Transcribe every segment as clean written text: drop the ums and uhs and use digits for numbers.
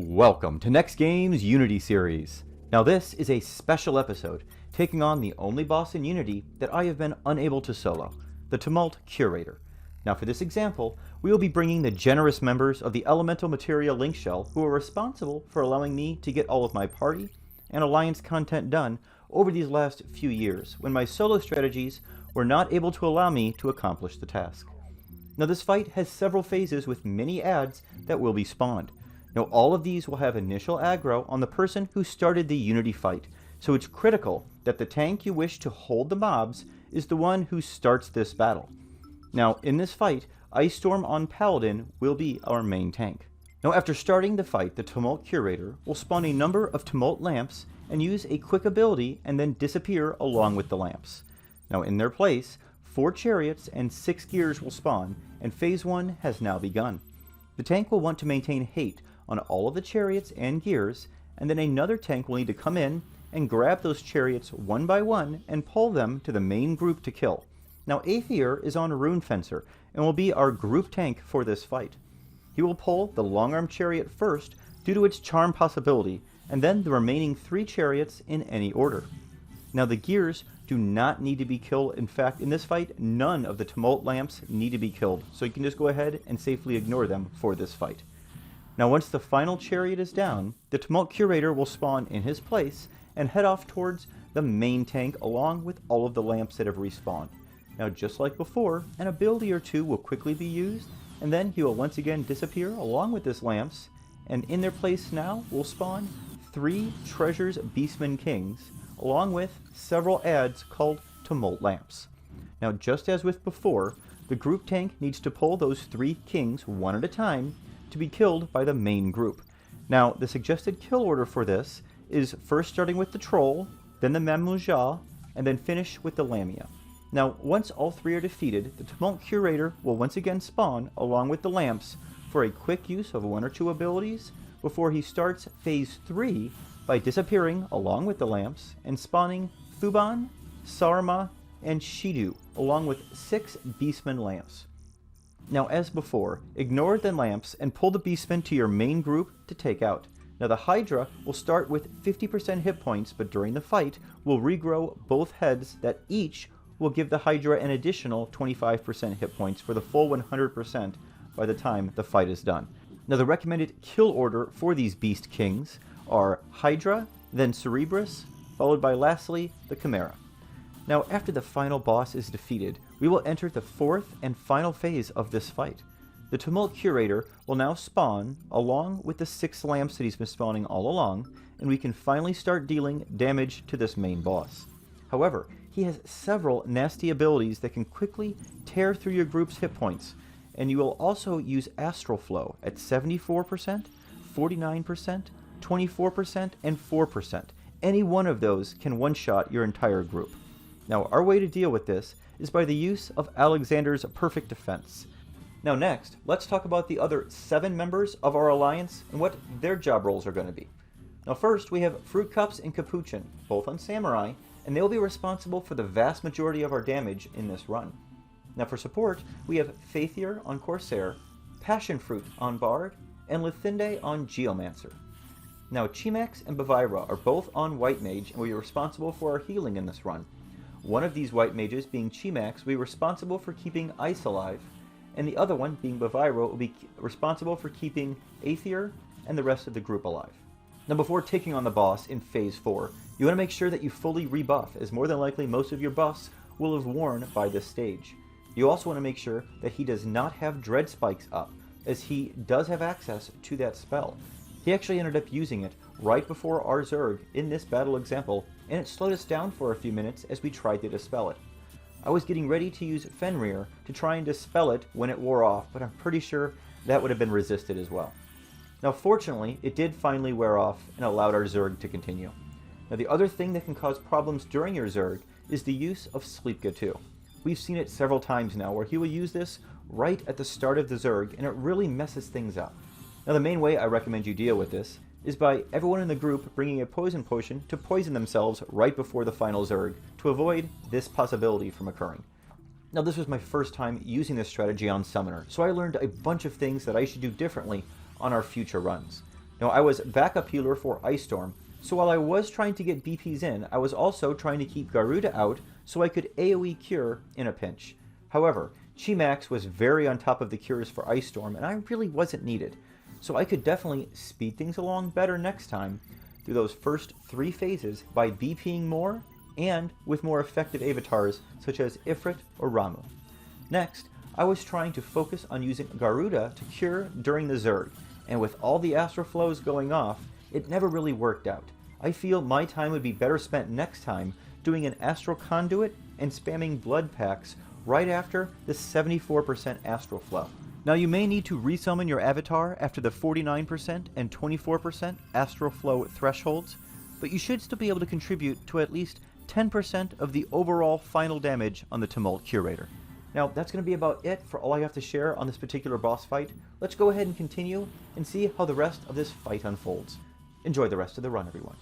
Welcome to NEXTGames Unity series. Now this is a special episode, taking on the only boss in Unity that I have been unable to solo, the Tumult Curator. Now for this example, we will be bringing the generous members of the Elemental Materia link shell who are responsible for allowing me to get all of my party and alliance content done over these last few years, when my solo strategies were not able to allow me to accomplish the task. Now this fight has several phases with many adds that will be spawned. Now all of these will have initial aggro on the person who started the Unity fight, so it's critical that the tank you wish to hold the mobs is the one who starts this battle. Now in this fight, Ice Storm on Paladin will be our main tank. Now after starting the fight, the Tumult Curator will spawn a number of Tumult lamps and use a quick ability and then disappear along with the lamps. Now in their place, 4 chariots and 6 gears will spawn, and phase 1 has now begun. The tank will want to maintain hate on all of the chariots and gears, and then another tank will need to come in and grab those chariots one by one and pull them to the main group to kill. Now Aether is on Rune Fencer and will be our group tank for this fight. He will pull the long arm chariot first due to its charm possibility, and then the remaining 3 chariots in any order. Now the gears do not need to be killed. In fact, in this fight, none of the Tumult lamps need to be killed, so you can just go ahead and safely ignore them for this fight. Now once the final chariot is down, the Tumult Curator will spawn in his place and head off towards the main tank along with all of the lamps that have respawned. Now just like before, an ability or two will quickly be used, and then he will once again disappear along with his lamps, and in their place now will spawn 3 Treasures Beastmen Kings, along with several adds called Tumult Lamps. Now just as with before, the group tank needs to pull those 3 kings one at a time to be killed by the main group. Now the suggested kill order for this is first starting with the Troll, then the Mamuja, and then finish with the Lamia. Now once all 3 are defeated, the Tumult Curator will once again spawn along with the lamps for a quick use of 1 or 2 abilities before he starts phase 3 by disappearing along with the lamps and spawning Thuban, Sarma, and Shidu along with 6 Beastmen lamps. Now as before, ignore the lamps and pull the Beastmen to your main group to take out. Now the Hydra will start with 50% hit points, but during the fight will regrow both heads that each will give the Hydra an additional 25% hit points for the full 100% by the time the fight is done. Now the recommended kill order for these Beast Kings are Hydra, then Cerberus, followed by lastly the Chimera. Now after the final boss is defeated, we will enter the 4th and final phase of this fight. The Tumult Curator will now spawn along with the 6 lamps that he's been spawning all along, and we can finally start dealing damage to this main boss. However, he has several nasty abilities that can quickly tear through your group's hit points, and you will also use Astral Flow at 74%, 49%, 24%, and 4%. Any one of those can one-shot your entire group. Now our way to deal with this is by the use of Alexander's Perfect Defense. Now next, let's talk about the other 7 members of our alliance and what their job roles are going to be. Now first, we have Fruit Cups and Capuchin, both on Samurai, and they will be responsible for the vast majority of our damage in this run. Now for support, we have Faithier on Corsair, Passion Fruit on Bard, and Lithinde on Geomancer. Now Chimax and Bavira are both on White Mage and will be responsible for our healing in this run. One of these White Mages, being Chimax, will be responsible for keeping Ice alive, and the other one, being Bavira, will be responsible for keeping Aether and the rest of the group alive. Now before taking on the boss in phase 4, you want to make sure that you fully rebuff, as more than likely most of your buffs will have worn by this stage. You also want to make sure that he does not have Dread Spikes up, as he does have access to that spell. He actually ended up using it right before our Zerg in this battle example, and it slowed us down for a few minutes as we tried to dispel it. I was getting ready to use Fenrir to try and dispel it when it wore off, but I'm pretty sure that would have been resisted as well. Now fortunately, it did finally wear off and allowed our Zerg to continue. Now the other thing that can cause problems during your Zerg is the use of Sleepga 2. We've seen it several times now where he will use this right at the start of the Zerg, and it really messes things up. Now the main way I recommend you deal with this is by everyone in the group bringing a poison potion to poison themselves right before the final Zerg to avoid this possibility from occurring. Now this was my first time using this strategy on Summoner, so I learned a bunch of things that I should do differently on our future runs. Now, I was backup healer for Ice Storm, so while I was trying to get BPs in, I was also trying to keep Garuda out so I could AoE cure in a pinch. However, Chi-Max was very on top of the cures for Ice Storm, and I really wasn't needed, so I could definitely speed things along better next time through those first 3 phases by BPing more and with more effective avatars such as Ifrit or Ramuh. Next, I was trying to focus on using Garuda to cure during the Zerg, and with all the astral flows going off, it never really worked out. I feel my time would be better spent next time doing an astral conduit and spamming blood packs right after the 74% astral flow. Now you may need to resummon your avatar after the 49% and 24% astral flow thresholds, but you should still be able to contribute to at least 10% of the overall final damage on the Tumult Curator. Now that's going to be about it for all I have to share on this particular boss fight. Let's go ahead and continue and see how the rest of this fight unfolds. Enjoy the rest of the run, everyone.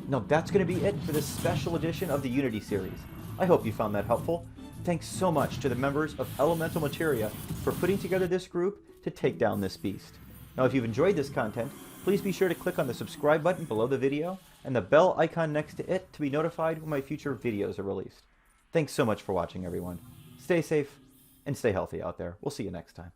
Now that's going to be it for this special edition of the Unity series. I hope you found that helpful. Thanks so much to the members of Elemental Materia for putting together this group to take down this beast. Now if you've enjoyed this content, please be sure to click on the subscribe button below the video and the bell icon next to it to be notified when my future videos are released. Thanks so much for watching, everyone. Stay safe and stay healthy out there. We'll see you next time.